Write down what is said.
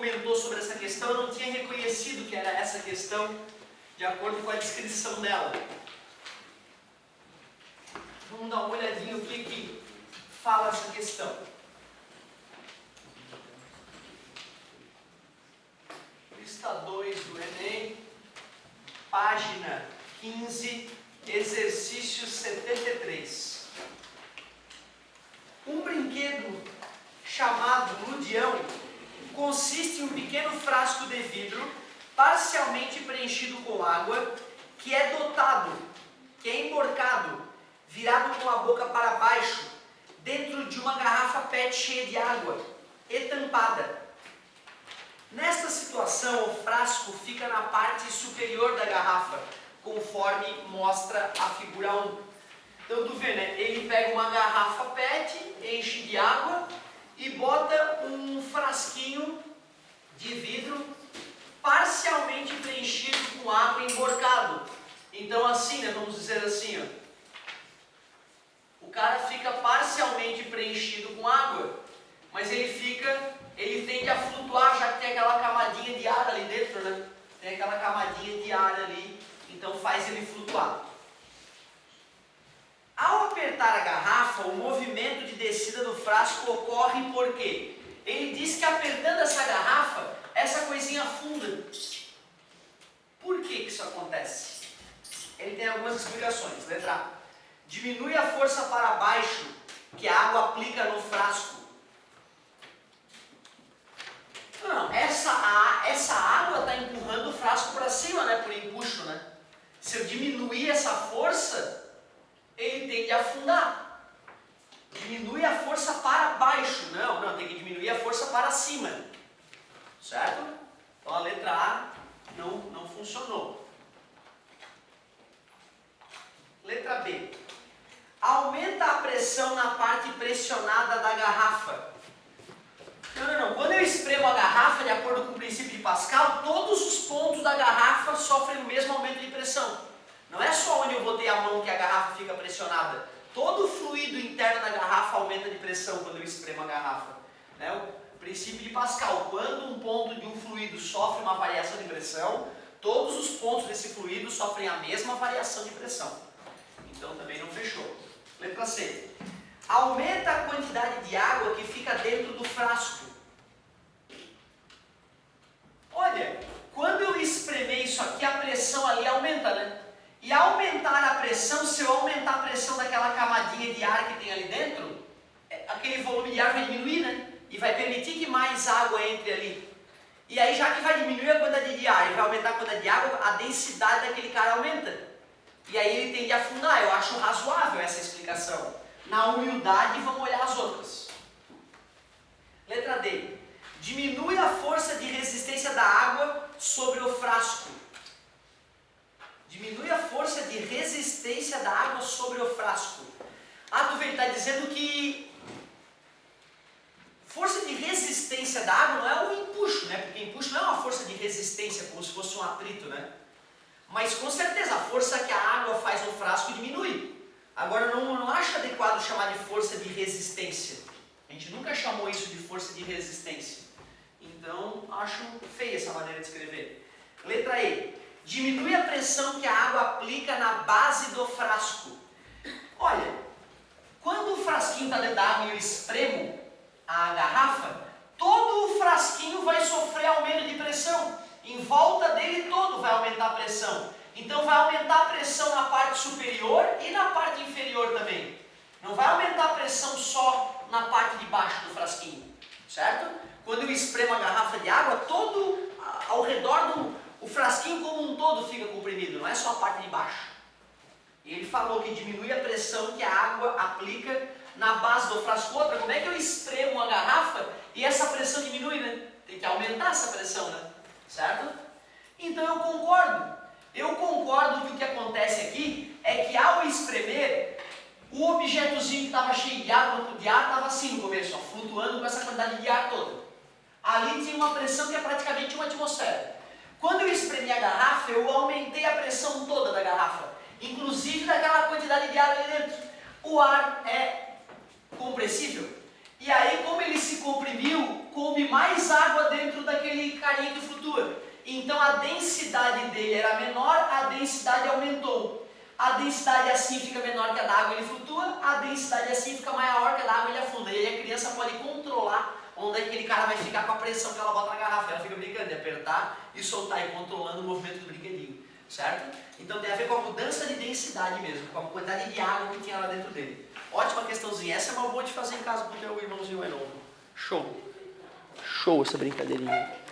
comentou sobre essa questão, eu não tinha reconhecido que era essa questão, de acordo com a descrição dela. Vamos dar uma olhadinha o que fala essa questão. Lista 2 do Enem, página 15, exercício 73. Um brinquedo chamado ludião consiste em um pequeno frasco de vidro parcialmente preenchido com água, que é emborcado, virado com a boca para baixo, dentro de uma garrafa PET cheia de água e tampada. Nesta situação, o frasco fica na parte superior da garrafa, conforme mostra a figura 1. Então tu vê, né? Ele pega uma garrafa PET, enche de água e bota um frasquinho de vidro parcialmente preenchido com água emborcado. Então assim, né? Vamos dizer assim, ó. O cara fica parcialmente preenchido com água, mas ele tende a flutuar, já que tem aquela camadinha de ar ali dentro, né? Tem aquela camadinha de ar ali, então faz ele flutuar. Ao apertar a garrafa, o movimento de descida do frasco ocorre porque ele diz que apertando essa garrafa, essa coisinha afunda. Por que isso acontece? Ele tem algumas explicações. Letra A. Diminui a força para baixo que a água aplica no frasco. Não, essa água está empurrando o frasco para cima, né? Por empuxo, né? Se eu diminuir essa força, ele tende a afundar. Diminui a força para baixo. Não, tem que diminuir a força para cima. Certo? Então a letra A não funcionou. Letra B. Aumenta a pressão na parte pressionada da garrafa. Não. Quando eu espremo a garrafa, de acordo com o princípio de Pascal, todos os pontos da garrafa sofrem o mesmo aumento de pressão. Não é só onde eu botei a mão que a garrafa fica pressionada. Todo o fluido interno da garrafa aumenta de pressão quando eu espremo a garrafa. Né? O princípio de Pascal, quando um ponto de um fluido sofre uma variação de pressão, todos os pontos desse fluido sofrem a mesma variação de pressão. Então também não fechou. Letra C. Aumenta a quantidade de água que fica dentro do frasco. Olha, quando eu espremer isso aqui, a pressão ali aumenta, né? E ao aumentar a pressão, se eu aumentar a pressão daquela camadinha de ar que tem ali dentro, aquele volume de ar vai diminuir, né? E vai permitir que mais água entre ali. E aí, já que vai diminuir a quantidade de ar e vai aumentar a quantidade de água, a densidade daquele cara aumenta. E aí ele tende a afundar. Eu acho razoável essa explicação. Na humildade, vamos olhar as outras. Letra D. Diminui a força de resistência da água sobre o frasco. Diminui a força de resistência da água sobre o frasco. Tu vê, ele está dizendo que força de resistência da água não é um empuxo, né? Porque empuxo não é uma força de resistência, como se fosse um atrito, né? Mas com certeza a força que a água faz no frasco diminui. Agora não acho adequado chamar de força de resistência. A gente nunca chamou isso de força de resistência. Então acho feia essa maneira de escrever. Letra E. Diminui a pressão que a água aplica na base do frasco. Olha, quando o frasquinho está dentro da água e eu espremo a garrafa, todo o frasquinho vai sofrer aumento de pressão. Em volta dele todo vai aumentar a pressão. Então vai aumentar a pressão na parte superior e na parte inferior também. Não vai aumentar a pressão só na parte de baixo do frasquinho. Certo? Quando eu espremo a garrafa de água, todo ao redor o frasquinho como um todo fica comprimido, não é só a parte de baixo. E ele falou que diminui a pressão que a água aplica na base do frasco. Outra, como é que eu espremo uma garrafa e essa pressão diminui, né? Tem que aumentar essa pressão, né? Certo? Então eu concordo. Eu concordo que o que acontece aqui é que ao espremer, o objetozinho que estava cheio de água, estava assim no começo, ó, flutuando com essa quantidade de ar toda. Ali tinha uma pressão que é praticamente uma atmosfera. Quando eu espremi a garrafa, eu aumentei a pressão toda da garrafa, inclusive daquela quantidade de ar ali dentro. O ar é compressível. E aí, como ele se comprimiu, com coube mais água dentro daquele carinha que flutua. Então a densidade dele era menor, a densidade aumentou. A densidade assim fica menor que a da água, ele flutua. A densidade assim fica maior que a da água, ele afunda. E aí a criança pode controlar onde aquele cara vai ficar com a pressão que ela bota na garrafa. Ela fica brincando de apertar e soltar e controlando o movimento do brinquedinho. Certo? Então tem a ver com a mudança de densidade mesmo, com a quantidade de água que tinha lá dentro dele. Ótima questãozinha. Essa é uma boa de fazer em casa com o teu irmãozinho mais novo. Show! Show essa brincadeirinha.